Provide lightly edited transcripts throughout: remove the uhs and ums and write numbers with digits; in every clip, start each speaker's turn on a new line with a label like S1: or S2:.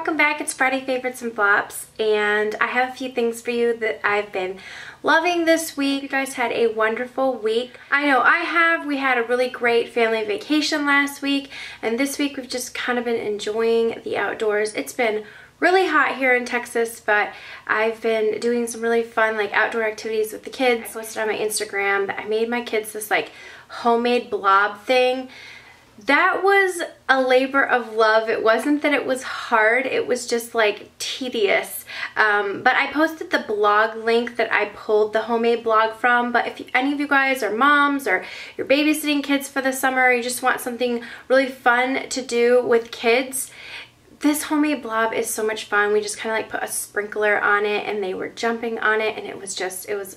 S1: welcome back. It's Friday Favorites and Flops, and I have a few things for you that I've been loving this week. You guys had a wonderful week. I know I have. We had a really great family vacation last week, and this week we've just kind of been enjoying the outdoors. It's been really hot here in Texas, but I've been doing some really fun like outdoor activities with the kids. I posted on my Instagram that I made my kids this like homemade blob thing. That was a labor of love. It wasn't that it was hard, it was just like tedious. But I posted the blog link that I pulled the homemade blog from. But if any of you guys are moms or you're babysitting kids for the summer, or you just want something really fun to do with kids, this homemade blob is so much fun. We just kind of like put a sprinkler on it and they were jumping on it, and it was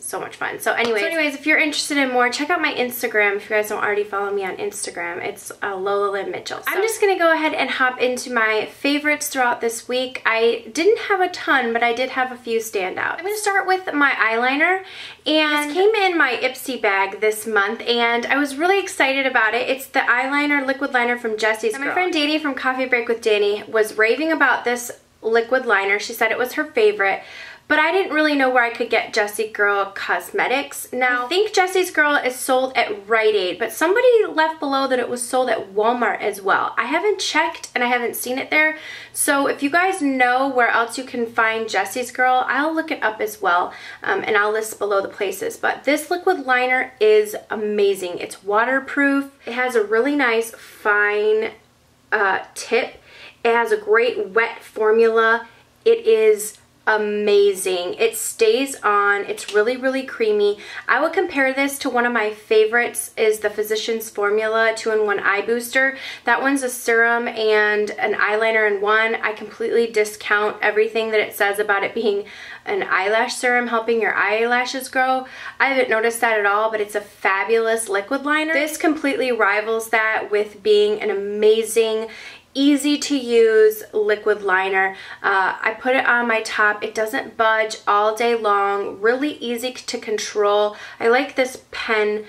S1: so much fun. So anyways, if you're interested in more, check out my Instagram. If you guys don't already follow me on Instagram, it's Lolalynn Mitchell. So I'm just gonna go ahead and hop into my favorites throughout this week. I didn't have a ton, but I did have a few stand out. I'm gonna start with my eyeliner, and this came in my Ipsy bag this month, and I was really excited about it. It's the eyeliner liquid liner from Jesse's Girl. My friend Danny from Coffee Break with Danny was raving about this liquid liner. She said it was her favorite, but I didn't really know where I could get Jesse's Girl cosmetics. Now, I think Jesse's Girl is sold at Rite Aid, but somebody left below that it was sold at Walmart as well. I haven't checked and I haven't seen it there, so if you guys know where else you can find Jesse's Girl, I'll look it up as well, and I'll list below the places. But this liquid liner is amazing. It's waterproof. It has a really nice fine tip. It has a great wet formula. It is amazing. It stays on. It's really, really creamy. I would compare this to one of my favorites is the Physicians Formula 2-in-1 Eye Booster. That one's a serum and an eyeliner in one. I completely discount everything that it says about it being an eyelash serum helping your eyelashes grow. I haven't noticed that at all, but it's a fabulous liquid liner. This completely rivals that with being an amazing, easy to use liquid liner. I put it on my top. It doesn't budge all day long. Really easy to control. I like this pen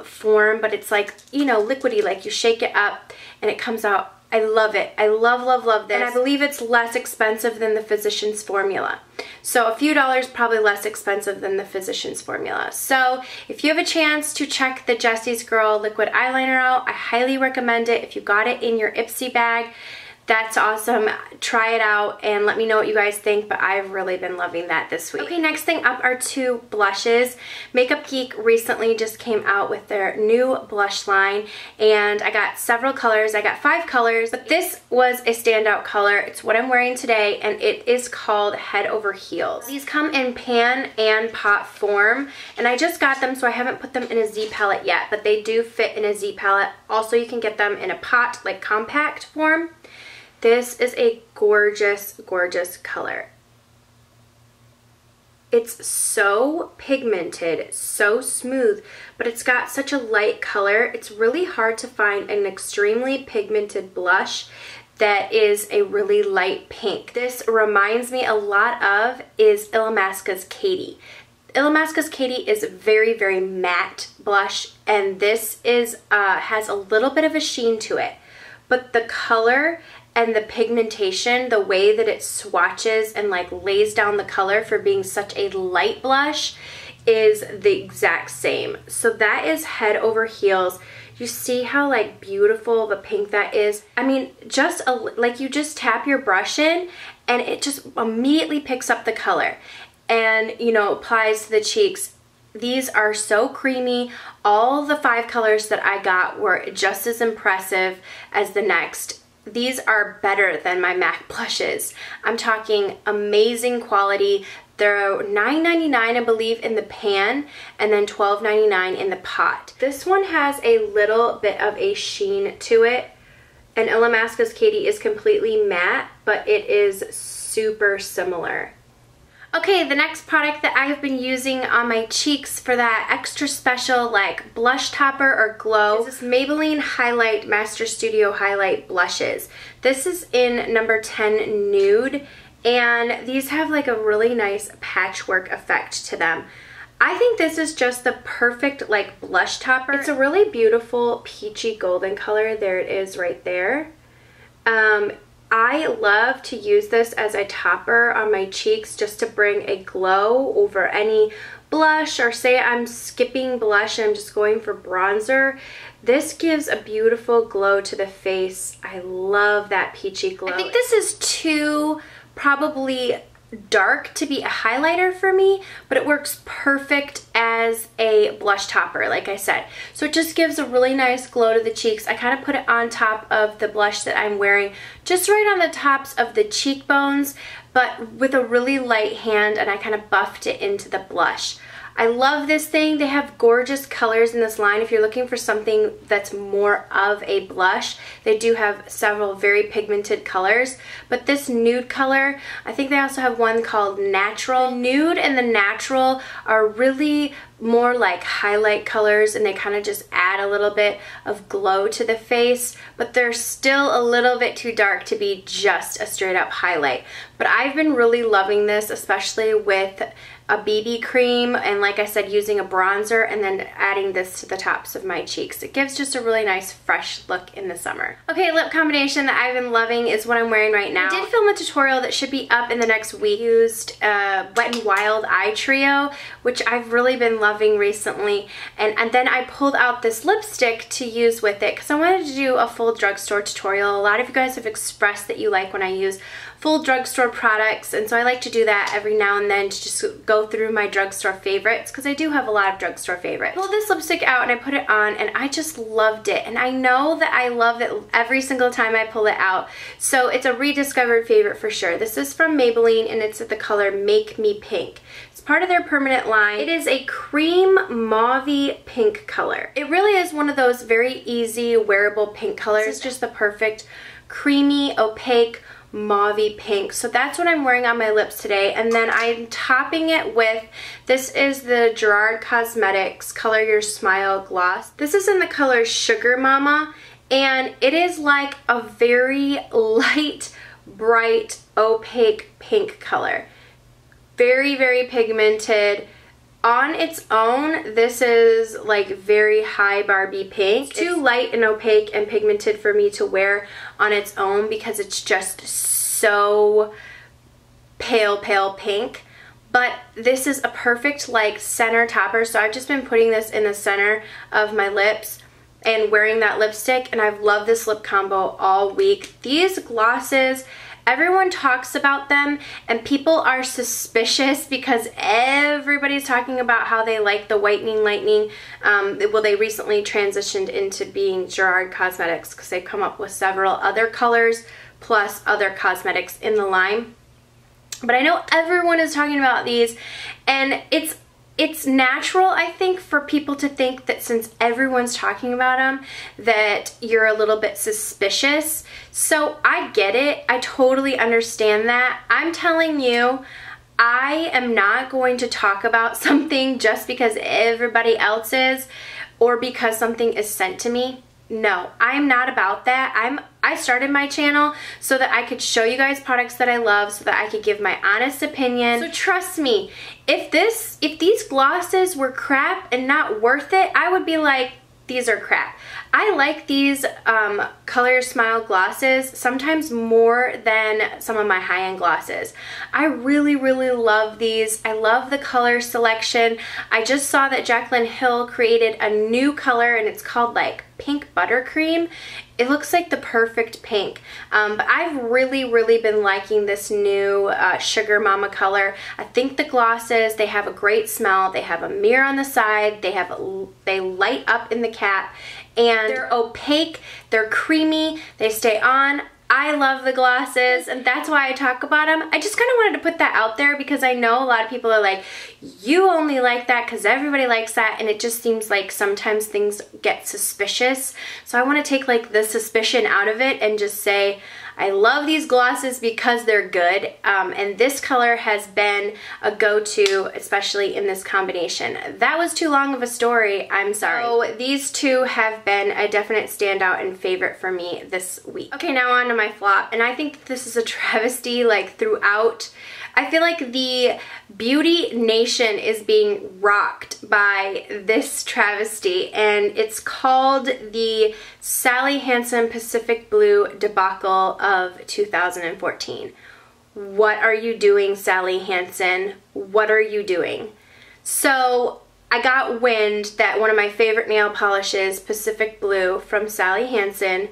S1: form, but it's like, you know, liquidy, like you shake it up and it comes out. I love it. I love, love, love this. And I believe it's less expensive than the Physicians Formula. So a few dollars probably less expensive than the Physicians Formula. So if you have a chance to check the Jesse's Girl liquid eyeliner out, I highly recommend it. If you got it in your Ipsy bag, that's awesome. Try it out and let me know what you guys think, but I've really been loving that this week. Okay, next thing up are two blushes. Makeup Geek recently just came out with their new blush line, and I got several colors. I got 5 colors, but this was a standout color. It's what I'm wearing today, and it is called Head Over Heels. These come in pan and pot form, and I just got them, so I haven't put them in a Z palette yet, but they do fit in a Z palette. Also, you can get them in a pot, like compact form. This is a gorgeous, gorgeous color. It's so pigmented, so smooth, but it's got such a light color. It's really hard to find an extremely pigmented blush that is a really light pink. This reminds me a lot of is Illamasqua's Katie. Illamasqua's Katie is very, very matte blush, and this is has a little bit of a sheen to it, but the color and the pigmentation, the way that it swatches and like lays down the color for being such a light blush is the exact same. So that is Head Over Heels. You see how like beautiful the pink that is? I mean, just like you just tap your brush in and it just immediately picks up the color and, you know, applies to the cheeks. These are so creamy. All the 5 colors that I got were just as impressive as the next. These are better than my MAC blushes. I'm talking amazing quality. They're $9.99, I believe, in the pan, and then $12.99 in the pot. This one has a little bit of a sheen to it, and Illamasqua's Katie is completely matte, but it is super similar. Okay, the next product that I have been using on my cheeks for that extra special like blush topper or glow is this Maybelline HiLight Master Studio Highlight Blushes. This is in number 10 Nude, and these have like a really nice patchwork effect to them. I think this is just the perfect like blush topper. It's a really beautiful peachy golden color. There it is right there. I I love to use this as a topper on my cheeks just to bring a glow over any blush, or say I'm skipping blush and I'm just going for bronzer. This gives a beautiful glow to the face. I love that peachy glow. I think this is too probably dark to be a highlighter for me, but it works perfect as a blush topper, like I said. So it just gives a really nice glow to the cheeks. I kind of put it on top of the blush that I'm wearing, just right on the tops of the cheekbones, but with a really light hand, and I kind of buffed it into the blush. I love this thing. They have gorgeous colors in this line. If you're looking for something that's more of a blush, they do have several very pigmented colors. But this nude color, I think they also have one called Natural. The nude and the natural are really more like highlight colors, and they kind of just add a little bit of glow to the face, but they're still a little bit too dark to be just a straight up highlight. But I've been really loving this, especially with a BB cream, and like I said, using a bronzer and then adding this to the tops of my cheeks. It gives just a really nice fresh look in the summer. Okay, lip combination that I've been loving is what I'm wearing right now. I did film a tutorial that should be up in the next week. I used Wet n Wild Eye Trio, which I've really been loving recently, and then I pulled out this lipstick to use with it because I wanted to do a full drugstore tutorial. A lot of you guys have expressed that you like when I use full drugstore products, and so I like to do that every now and then to just go through my drugstore favorites, because I do have a lot of drugstore favorites. I pulled this lipstick out and I put it on, and I just loved it, and I know that I love it every single time I pull it out, so it's a rediscovered favorite for sure. This is from Maybelline, and it's the color Make Me Pink. It's part of their permanent line. It is a cream mauve-y pink color. It really is one of those very easy wearable pink colors. This is just the perfect creamy, opaque, mauve pink. So that's what I'm wearing on my lips today, and then I'm topping it with, this is the Gerard Cosmetics Color Your Smile gloss. This is in the color Sugar Mama, and it is like a very light, bright, opaque pink color. Very, very pigmented. On its own, this is like very high Barbie pink. It's too light and opaque and pigmented for me to wear on its own because it's just so pale, pale pink. But this is a perfect like center topper, so I've just been putting this in the center of my lips and wearing that lipstick, and I've loved this lip combo all week. These glosses, everyone talks about them, and people are suspicious because everybody's talking about how they like the whitening lightning. Well, they recently transitioned into being Gerard Cosmetics because they've come up with several other colors plus other cosmetics in the line. But I know everyone is talking about these, and it's natural, I think, for people to think that since everyone's talking about them, that you're a little bit suspicious. So I get it. I totally understand that. I'm telling you, I am not going to talk about something just because everybody else is, or because something is sent to me. No, I'm not about that. I started my channel so that I could show you guys products that I love, so that I could give my honest opinion. So trust me, if these glosses were crap and not worth it, I would be like, these are crap. I like these Color Your Smile glosses sometimes more than some of my high-end glosses. I really, really love these. I love the color selection. I just saw that Jaclyn Hill created a new color, and it's called like Pink Buttercream. It looks like the perfect pink. But I've really, really been liking this new Sugar Mama color. I think the glosses, they have a great smell. They have a mirror on the side. They light up in the cap, and they're opaque. They're creamy. They stay on. I love the glosses, and that's why I talk about them. I just kind of wanted to put that out there because I know a lot of people are like, you only like that because everybody likes that, and it just seems like sometimes things get suspicious. So I want to take like the suspicion out of it and just say, I love these glosses because they're good, and this color has been a go-to, especially in this combination. That was too long of a story, I'm sorry. So these two have been a definite standout and favorite for me this week. Okay, now on to my flop, and I think this is a travesty like throughout I feel like the beauty nation is being rocked by this travesty, and it's called the Sally Hansen Pacific Blue debacle of 2014. What are you doing, Sally Hansen? What are you doing? So I got wind that one of my favorite nail polishes, Pacific Blue from Sally Hansen,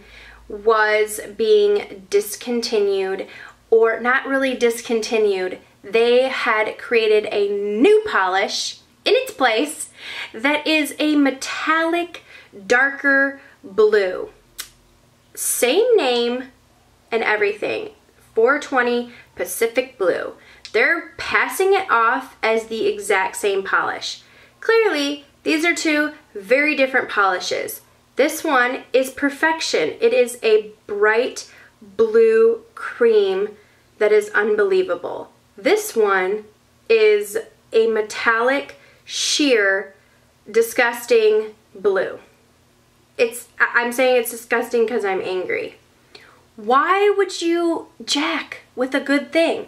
S1: was being discontinued, or not really discontinued. They had created a new polish in its place that is a metallic, darker blue. Same name and everything, 420 Pacific Blue. They're passing it off as the exact same polish. Clearly, these are two very different polishes. This one is perfection. It is a bright blue cream that is unbelievable. This one is a metallic, sheer, disgusting blue. I'm saying it's disgusting because I'm angry. Why would you jack with a good thing?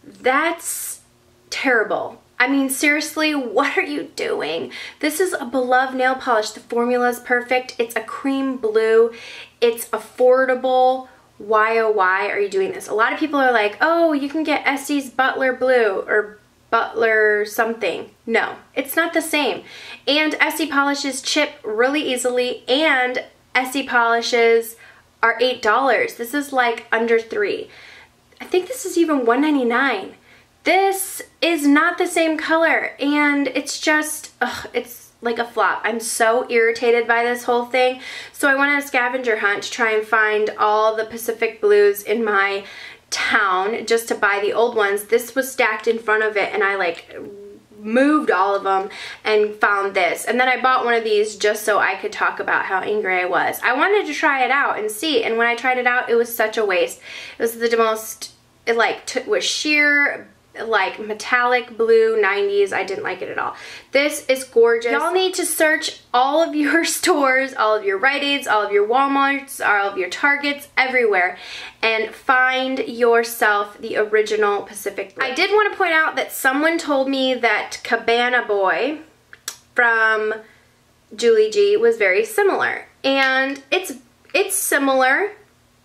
S1: That's terrible. I mean, seriously, what are you doing? This is a beloved nail polish. The formula is perfect. It's a cream blue. It's affordable. Why, oh, why are you doing this? A lot of people are like, oh, you can get Essie's Butler Blue or Butler something. No, it's not the same. And Essie polishes chip really easily, and Essie polishes are $8. This is like under $3. I think this is even $1.99. This is not the same color, and it's just, it's like a flop. I'm so irritated by this whole thing. So I went on a scavenger hunt to try and find all the Pacific Blues in my town just to buy the old ones. This was stacked in front of it, and I like moved all of them and found this. And then I bought one of these just so I could talk about how angry I was. I wanted to try it out and see, and when I tried it out, it was such a waste. It was the most, it like was sheer, like metallic blue 90s. I didn't like it at all. This is gorgeous. Y'all need to search all of your stores, all of your Rite Aids, all of your Walmarts, all of your Targets, everywhere, and find yourself the original Pacific Blue. I did want to point out that someone told me that Cabana Boy from Julie G was very similar, and it's similar.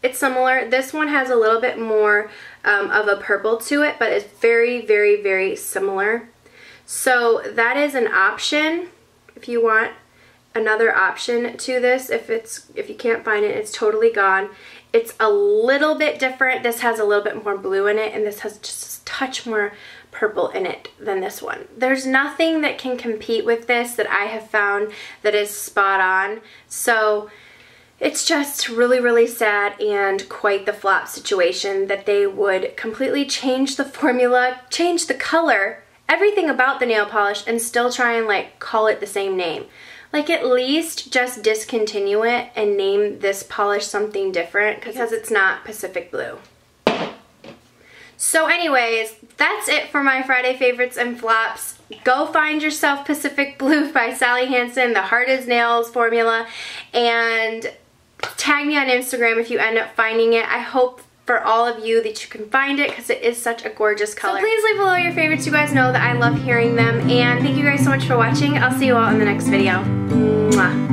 S1: It's similar. This one has a little bit more of a purple to it, but it's very, very, very similar. So that is an option if you want another option to this. If you can't find it, it's totally gone. It's a little bit different. This has a little bit more blue in it, and this has just a touch more purple in it than this one. There's nothing that can compete with this that I have found that is spot on. So it's just really, really sad and quite the flop situation that they would completely change the formula, change the color, everything about the nail polish, and still try and like call it the same name. Like, at least just discontinue it and name this polish something different, because it's not Pacific Blue. So anyways, that's it for my Friday favorites and flops. Go find yourself Pacific Blue by Sally Hansen, the Hard as Nails formula, and tag me on Instagram if you end up finding it. I hope for all of you that you can find it, because it is such a gorgeous color. So please leave below your favorites. You guys know that I love hearing them, and thank you guys so much for watching. I'll see you all in the next video. Mwah.